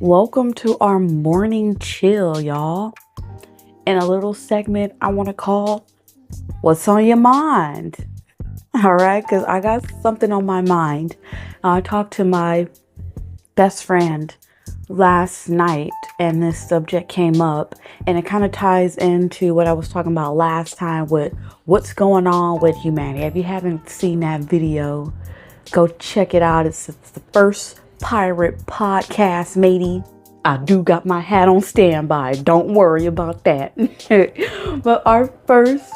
Welcome to our morning chill, y'all. In a little segment I want to call What's on Your Mind? All right, because I got something on my mind. I talked to my best friend last night and this subject came up, and it kind of ties into what I was talking about last time with what's going on with humanity. If you haven't seen that video, go check it out. It's the first pirate podcast, matey. I do got my hat on standby. Don't worry about that. But our first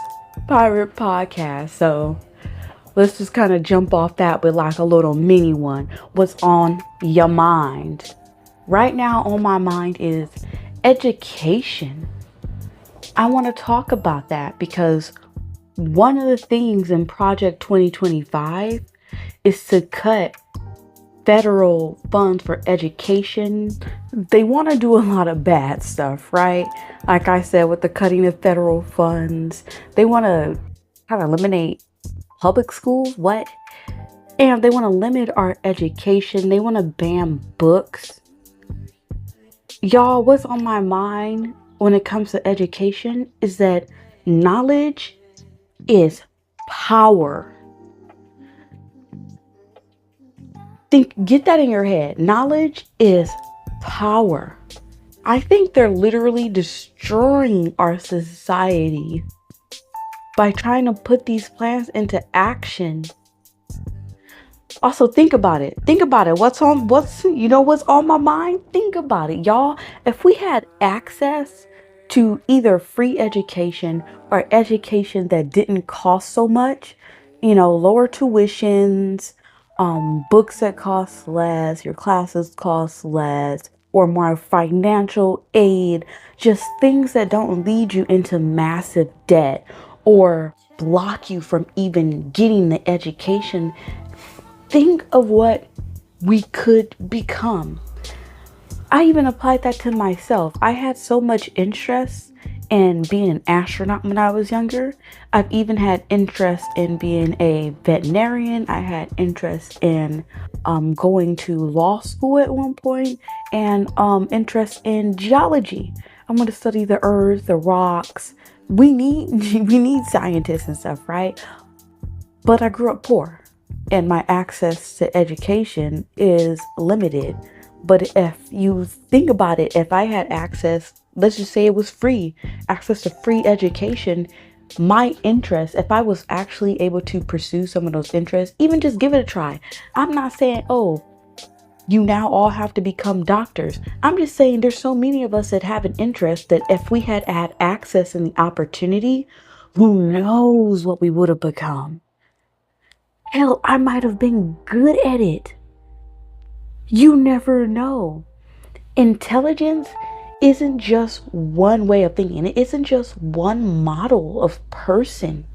pirate podcast. So let's just kind of jump off that with like a little mini one. What's on your mind? Right now on my mind is education. I want to talk about that because one of the things in Project 2025 is to cut federal funds for education. They want to do a lot of bad stuff, right? Like I said, with the cutting of federal funds, they want to kind of eliminate public schools. What? And they want to limit our education. They want to ban books. Y'all, what's on my mind when it comes to education is that knowledge is power. Get that in your head. Knowledge is power. I think they're literally destroying our society by trying to put these plans into action. Also, think about it. What's on my mind? Think about it, y'all. If we had access to either free education or education that didn't cost so much, lower tuitions, books that cost less, your classes cost less, or more financial aid, just things that don't lead you into massive debt or block you from even getting the education. Think of what we could become. I even applied that to myself. I had so much interest in being an astronaut when I was younger. I've even had interest in being a veterinarian. I had interest in going to law school at one point, and interest in geology. I want to study the earth, the rocks. We need scientists and stuff, right? But I grew up poor, and my access to education is limited. But if you think about it, if I had access, let's just say it was free, access to free education, my interest, if I was actually able to pursue some of those interests, even just give it a try. I'm not saying, oh, you now all have to become doctors. I'm just saying there's so many of us that have an interest that if we had access and the opportunity, who knows what we would have become. Hell, I might have been good at it. You never know. Intelligence isn't just one way of thinking. It isn't just one model of person.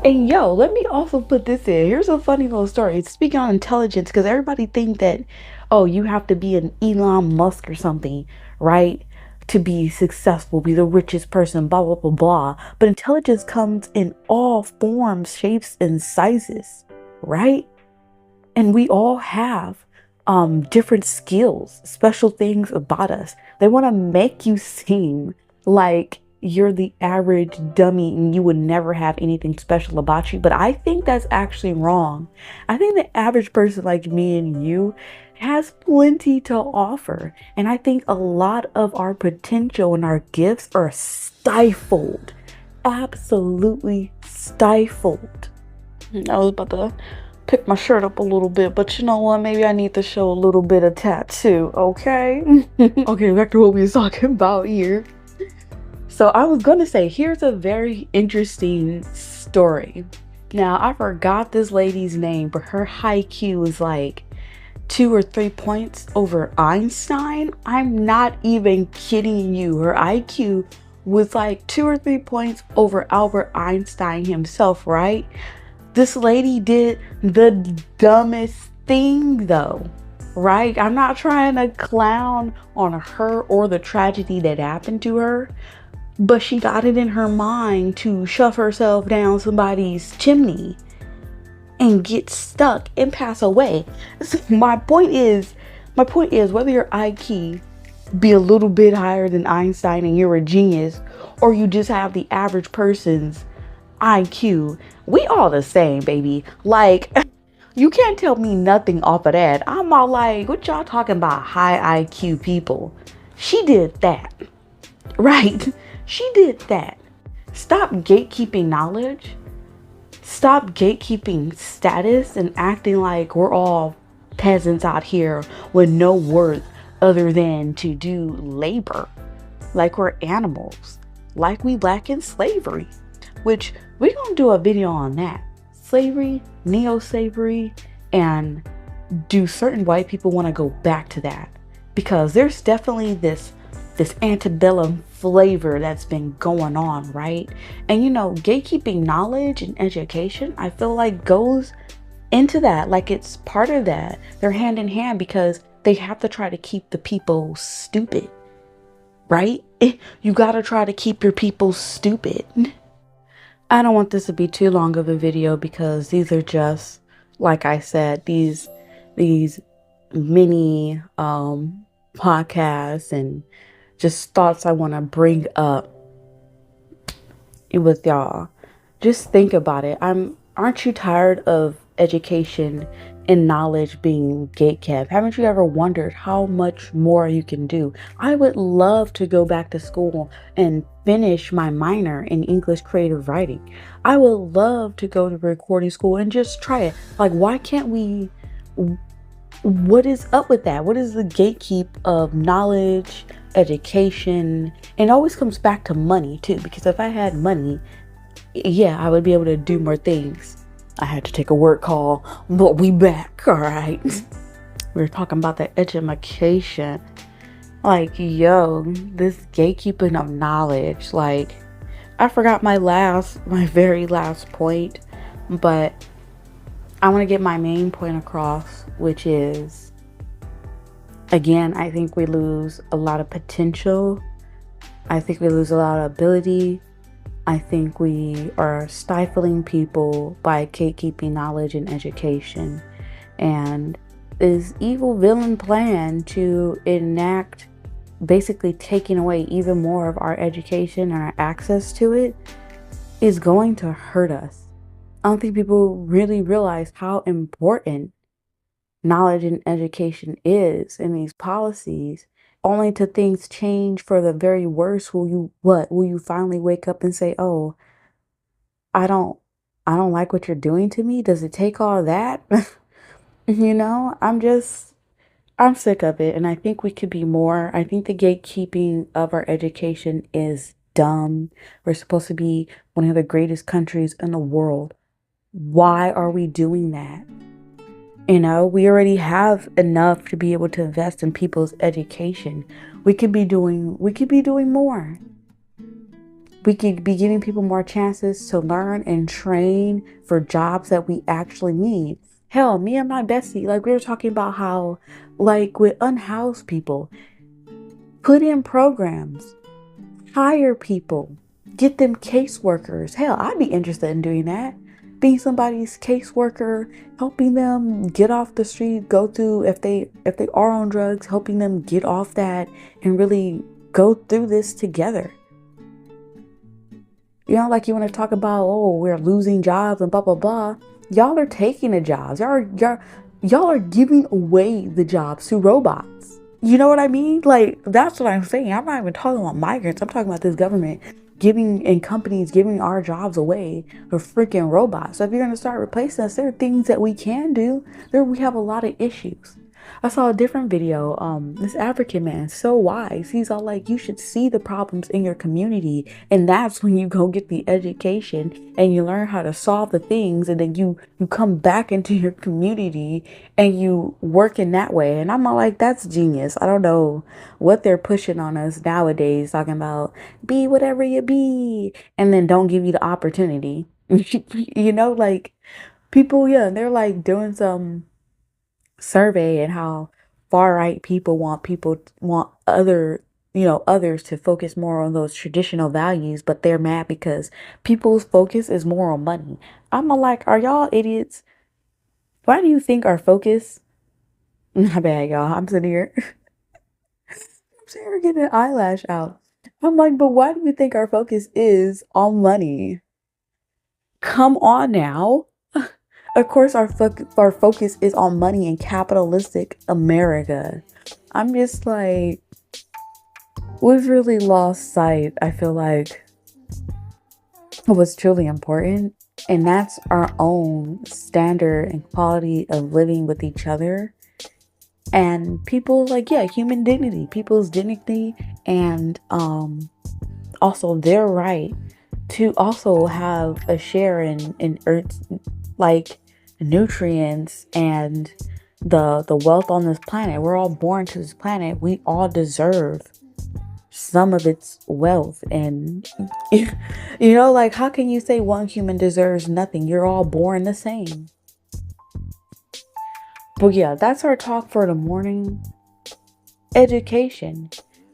And yo, let me also put this in. Here's a funny little story. Speaking on intelligence, because everybody think that, oh, you have to be an Elon Musk or something, right? To be successful, be the richest person, blah, blah, blah, blah. But intelligence comes in all forms, shapes, and sizes, right? And we all have different skills, special things about us. They want to make you seem like you're the average dummy and you would never have anything special about you. But I think that's actually wrong. I think the average person like me and you has plenty to offer. And I think a lot of our potential and our gifts are stifled. Absolutely stifled. I was about to pick my shirt up a little bit, but you know what? Maybe I need to show a little bit of tattoo, okay? Okay, back to what we was talking about here. So I was gonna say, here's a very interesting story. Now, I forgot this lady's name, but her IQ is like 2 or 3 points over Einstein. I'm not even kidding you. Her IQ was like 2 or 3 points over Albert Einstein himself, right? This lady did the dumbest thing though, right? I'm not trying to clown on her or the tragedy that happened to her, but she got it in her mind to shove herself down somebody's chimney and get stuck and pass away. So my point is, My point is, whether your IQ be a little bit higher than Einstein and you're a genius, or you just have the average person's IQ, we all the same, baby. Like, you can't tell me nothing off of that. I'm all like, what y'all talking about high IQ people? She did that. Right? She did that. Stop gatekeeping knowledge. Stop gatekeeping status and acting like we're all peasants out here with no worth other than to do labor. Like we're animals. Like we lack in slavery. Which we're going to do a video on that. Slavery, neo-slavery, and do certain white people want to go back to that? Because there's definitely this antebellum flavor that's been going on, right? And gatekeeping knowledge and education, I feel like goes into that. Like it's part of that. They're hand in hand because they have to try to keep the people stupid, right? You got to try to keep your people stupid. I don't want this to be too long of a video because these are just, like I said, these mini podcasts and just thoughts I want to bring up with y'all. Just think about it. Aren't you tired of education and knowledge being gatekept? Haven't you ever wondered how much more you can do? I would love to go back to school and finish my minor in English creative writing. I would love to go to recording school and just try it. Like, why can't we? What is up with that? What is the gatekeep of knowledge, education? And it always comes back to money too, because if I had money, yeah, I would be able to do more things. I had to take a work call, but we back, all right? We were talking about the education. Like, yo, this gatekeeping of knowledge. Like, I forgot my very last point, but I want to get my main point across, which is, again, I think we lose a lot of potential. I think we lose a lot of ability. I think we are stifling people by gatekeeping knowledge and education. And this evil villain plan to enact basically taking away even more of our education and our access to it is going to hurt us. I don't think people really realize how important knowledge and education is in these policies, only to things change for the very worst. Will you finally wake up and say, oh, I don't like what you're doing to me? Does it take all that? I'm sick of it. And I think we could be more. I think the gatekeeping of our education is dumb. We're supposed to be one of the greatest countries in the world. Why are we doing that? We already have enough to be able to invest in people's education. We could be doing more. We could be giving people more chances to learn and train for jobs that we actually need. Hell, me and my bestie, like we were talking about how, like with unhoused people, put in programs, hire people, get them caseworkers. Hell, I'd be interested in doing that. Being somebody's caseworker, helping them get off the street, go through, if they are on drugs, helping them get off that and really go through this together. Like you want to talk about, oh, we're losing jobs and blah, blah, blah. Y'all are taking the jobs. Y'all are giving away the jobs to robots. You know what I mean? Like, that's what I'm saying. I'm not even talking about migrants. I'm talking about this government and companies giving our jobs away for freaking robots. So if you're going to start replacing us, there are things that we can do. We have a lot of issues. I saw a different video. This African man, so wise. He's all like, you should see the problems in your community. And that's when you go get the education and you learn how to solve the things. And then you come back into your community and you work in that way. And I'm all like, that's genius. I don't know what they're pushing on us nowadays, talking about be whatever you be and then don't give you the opportunity. Like people, yeah, they're like doing some survey and how far right people want others to focus more on those traditional values, but they're mad because people's focus is more on money. I'm like, are y'all idiots? Why do you think our focus My bad, y'all. I'm sitting here. I'm sitting here getting an eyelash out. I'm like, but why do you think our focus is on money? Come on now. Of course, our focus is on money in capitalistic America. I'm just like, we've really lost sight, I feel like, of what's truly important, and that's our own standard and quality of living with each other. And people, like, yeah, human dignity, people's dignity, and also their right to also have a share in Earth's, like, nutrients and the wealth on this planet. We're all born to this planet. We all deserve some of its wealth. And like, how can you say one human deserves nothing? You're all born the same. But yeah, that's our talk for the morning. Education.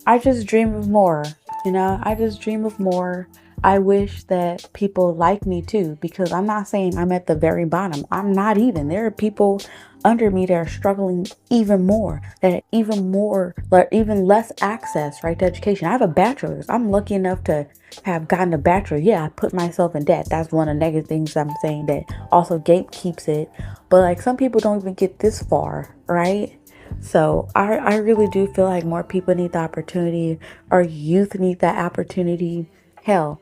I just dream of more. I just dream of more. I wish that people like me too, because I'm not saying I'm at the very bottom. I'm not even. There are people under me that are struggling even more, that even more, like even less access, right, to education. I have a bachelor's. I'm lucky enough to have gotten a bachelor. Yeah, I put myself in debt. That's one of the negative things I'm saying, that also gate keeps it. But like, some people don't even get this far, right? So I really do feel like more people need the opportunity. Our youth need that opportunity. Hell,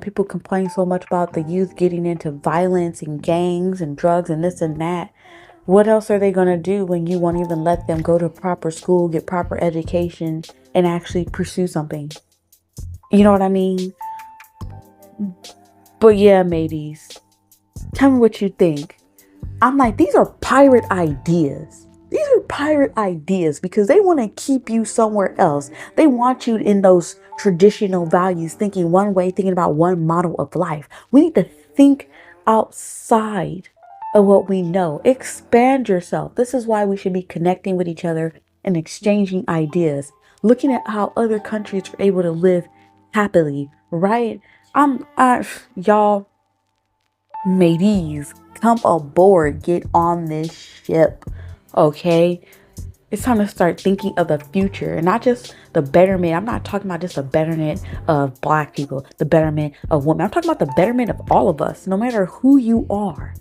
people complain so much about the youth getting into violence and gangs and drugs and this and that. What else are they going to do when you won't even let them go to proper school, get proper education, and actually pursue something? You know what I mean? But yeah, mateys, tell me what you think. I'm like, these are pirate ideas. These are pirate ideas because they want to keep you somewhere else. They want you in those traditional values, thinking one way, thinking about one model of life. We need to think outside of what we know. Expand yourself. This is why we should be connecting with each other and exchanging ideas, looking at how other countries are able to live happily, right? Y'all, mateys, come aboard, get on this ship, okay? It's time to start thinking of the future and not just the betterment. I'm not talking about just the betterment of Black people, the betterment of women. I'm talking about the betterment of all of us, no matter who you are.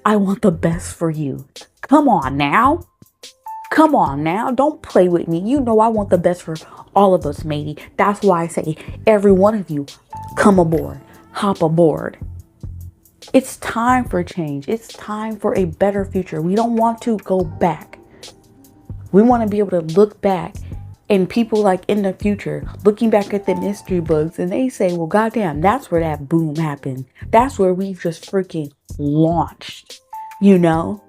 I want the best for you. Come on now. Come on now. Don't play with me. You know I want the best for all of us, matey. That's why I say every one of you, come aboard, hop aboard. It's time for change. It's time for a better future. We don't want to go back. We want to be able to look back, and people like in the future looking back at the history books, and they say, well, goddamn, that's where that boom happened. That's where we've just freaking launched, you know?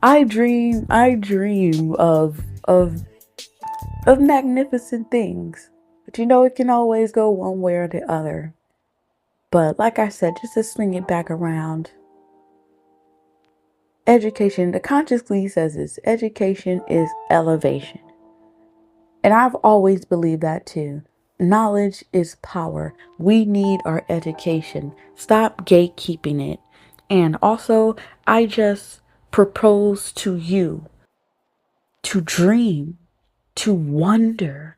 I dream of magnificent things. But it can always go one way or the other. But like I said, just to swing it back around, education, the conscious Lee says this: education is elevation. And I've always believed that too. Knowledge is power. We need our education. Stop gatekeeping it. And also, I just propose to you to dream, to wonder,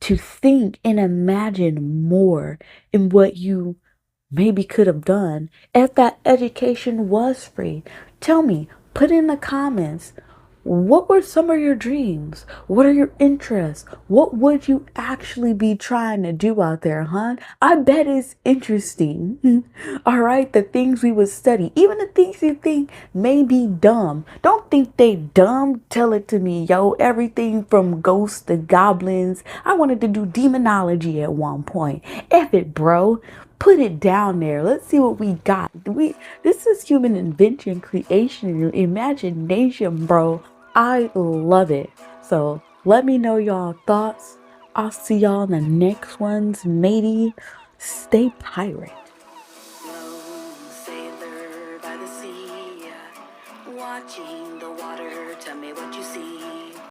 to think and imagine more in what you maybe could have done if that education was free. Tell me, put in the comments, what were some of your dreams? What are your interests? What would you actually be trying to do out there, huh? I bet it's interesting. All right, the things we would study, even the things you think may be dumb. Don't think they dumb. Tell it to me, yo. Everything from ghosts to goblins. I wanted to do demonology at one point. F it, bro. Put it down there. Let's see what we got. This is human invention, creation, imagination, bro. I love it. So let me know y'all thoughts. I'll see y'all in the next ones, matey. Stay pirate.